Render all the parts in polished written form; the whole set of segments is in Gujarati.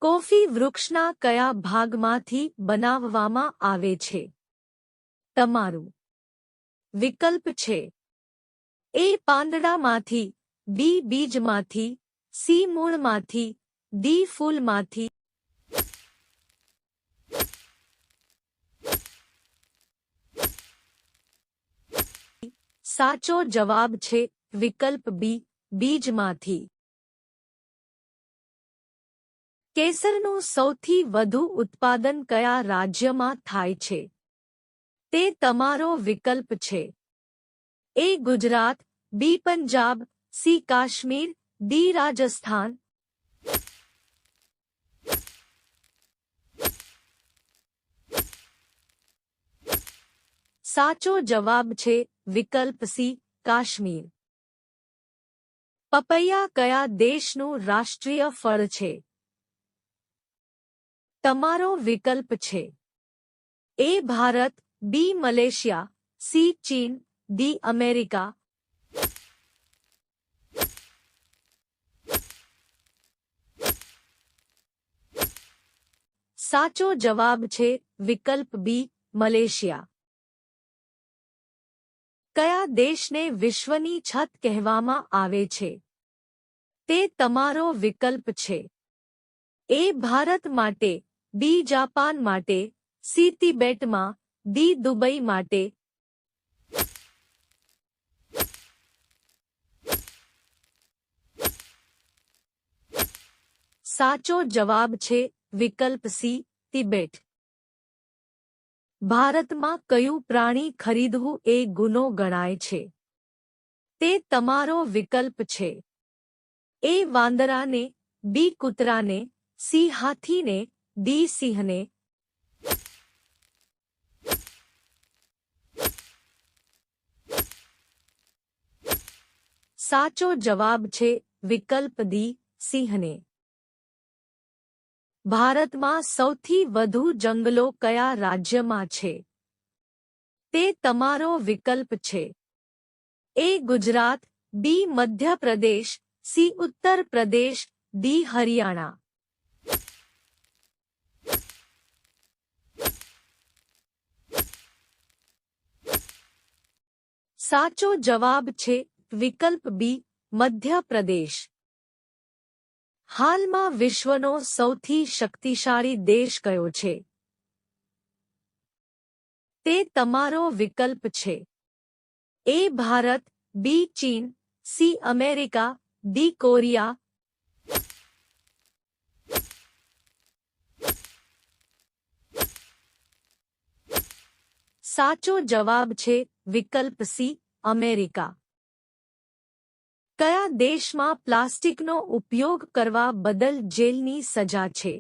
કોફી વૃક્ષના કયા ભાગમાંથી બનાવવામાં આવે છે? તમારું વિકલ્પ છે એ પાંદડામાંથી, બી બીજમાંથી, સી મૂળમાંથી, ડી ફૂલમાંથી. સાચો જવાબ છે વિકલ્પ બી, બીજમાંથી. કેસરનું સૌથી વધુ ઉત્પાદન કયા રાજ્યમાં થાય છે? તે તમારો વિકલ્પ છે એ ગુજરાત, બી પંજાબ, સી કાશ્મીર, ડી રાજસ્થાન. સાચો જવાબ છે વિકલ્પ સી, કાશ્મીર. પપૈયા કયા દેશનું રાષ્ટ્રીય ફળ છે? તમારો વિકલ્પ છે એ ભારત, બી મલેશિયા, સી ચીન, ડી અમેરિકા. સાચો જવાબ છે વિકલ્પ બી, મલેશિયા. કયા દેશને વિશ્વની છત કહેવામાં આવે છે? તે તમારો વિકલ્પ છે એ ભારત માટે, બી જાપાન માટે, સી તિબેટમાં, ડી દુબઈ માટે. સાચો જવાબ છે વિકલ્પ સી, તિબેટ. ભારતમાં કયું પ્રાણી ખરીદવું એ ગુનો ગણાય છે? તે તમારો વિકલ્પ છે એ વાંદરાને, બી કૂતરાને, સી હાથીને, ડી સિંહને. સાચો જવાબ છે વિકલ્પ ડી, સિંહને. ભારતમાં સૌથી વધુ જંગલો કયા રાજ્યમાં છે? તે તમારો વિકલ્પ છે એ ગુજરાત, બી મધ્યપ્રદેશ, સી ઉત્તર પ્રદેશ, ડી હરિયાણા. સાચો જવાબ છે વિકલ્પ બી, મધ્યપ્રદેશ. હાલમાં વિશ્વનો સૌથી શક્તિશાળી દેશ કયો છે? તે તમારો વિકલ્પ છે એ ભારત, બી ચીન, સી અમેરિકા, ડી કોરિયા. સાચો જવાબ છે વિકલ્પ સી, અમેરિકા. કયા દેશમાં પ્લાસ્ટિકનો ઉપયોગ કરવા બદલ જેલની સજા છે?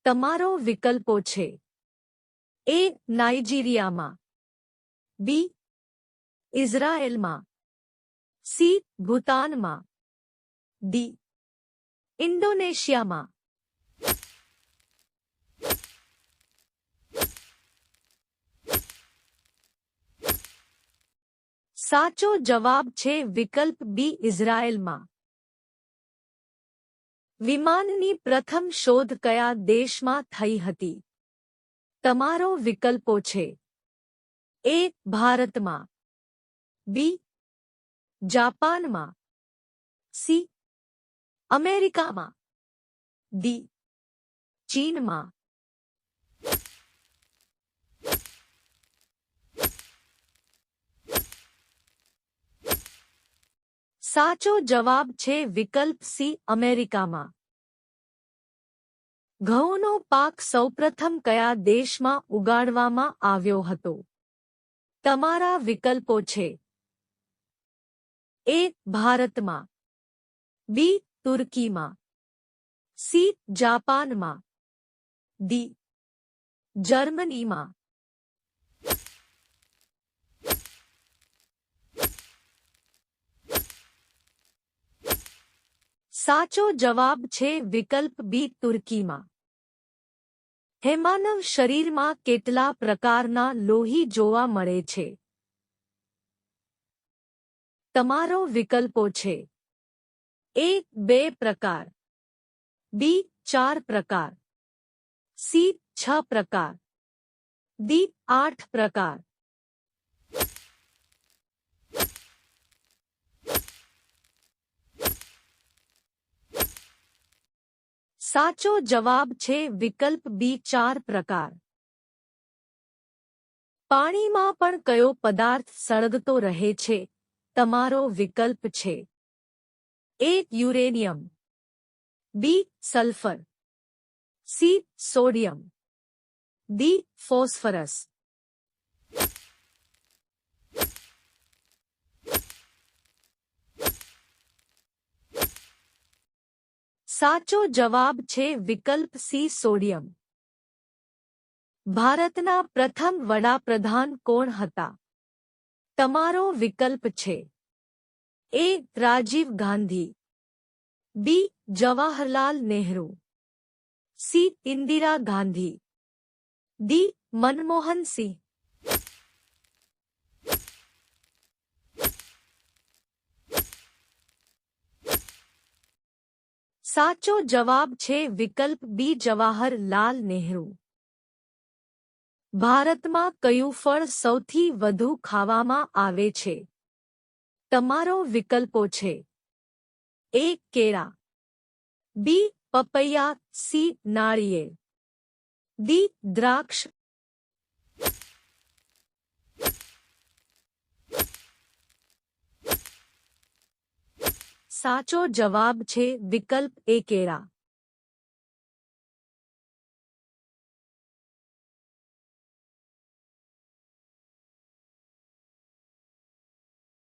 તમારો વિકલ્પો છે એ નાઇજીરિયામાં, બી ઇઝરાયેલમાં, સી ભૂતાનમાં, ડી ઇન્ડોનેશિયામાં. સાચો જવાબ છે વિકલ્પ બી, ઇઝરાયેલમાં. વિમાનની પ્રથમ શોધ કયા દેશમાં થઈ હતી? તમારો વિકલ્પો છે એ ભારતમાં, બી જાપાનમાં, સી અમેરિકામાં, ડી ચીનમાં. સાચો જવાબ છે વિકલ્પ સી, અમેરિકામાં. ઘઉંનો પાક સૌપ્રથમ કયા દેશમાં ઉગાડવામાં આવ્યો હતો? તમારા વિકલ્પો છે એ ભારતમાં, બી તુર્કીમાં, સી જાપાનમાં, ડી જર્મનીમાં. સાચો જવાબ છે વિકલ્પ બી, તુર્કીમાં. હેમાનવ શરીરમાં કેટલા પ્રકારના લોહી જોવા મળે છે? તમારો વિકલ્પો છે એ 2 પ્રકાર, બી 4 પ્રકાર, સી 6 પ્રકાર, ડી 8 પ્રકાર. સાચો જવાબ છે વિકલ્પ બી 4 પ્રકાર. પાણીમાં પણ કયો પદાર્થ સળગતો રહે છે? તમારો વિકલ્પ છે A uranium, B sulphur, C sodium, D phosphorus. સાચો જવાબ છે વિકલ્પ સી સોડિયમ. ભારતના પ્રથમ વડાપ્રધાન કોણ હતા? તમારો વિકલ્પ છે એ રાજીવ ગાંધી, બી જવાહરલાલ નહેરુ, સી ઇન્દિરા ગાંધી, ડી મનમોહન સિંહ. સાચો જવાબ છે વિકલ્પ બી જવાહરલાલ નહેરુ. ભારતમાં કયું ફળ સૌથી વધુ ખાવામાં આવે છે? તમારો વિકલ્પો છે એ કેળા, બી પપૈયા, સી નાળિયેર, ડી દ્રાક્ષ. સાચો જવાબ છે વિકલ્પ એ કેળા.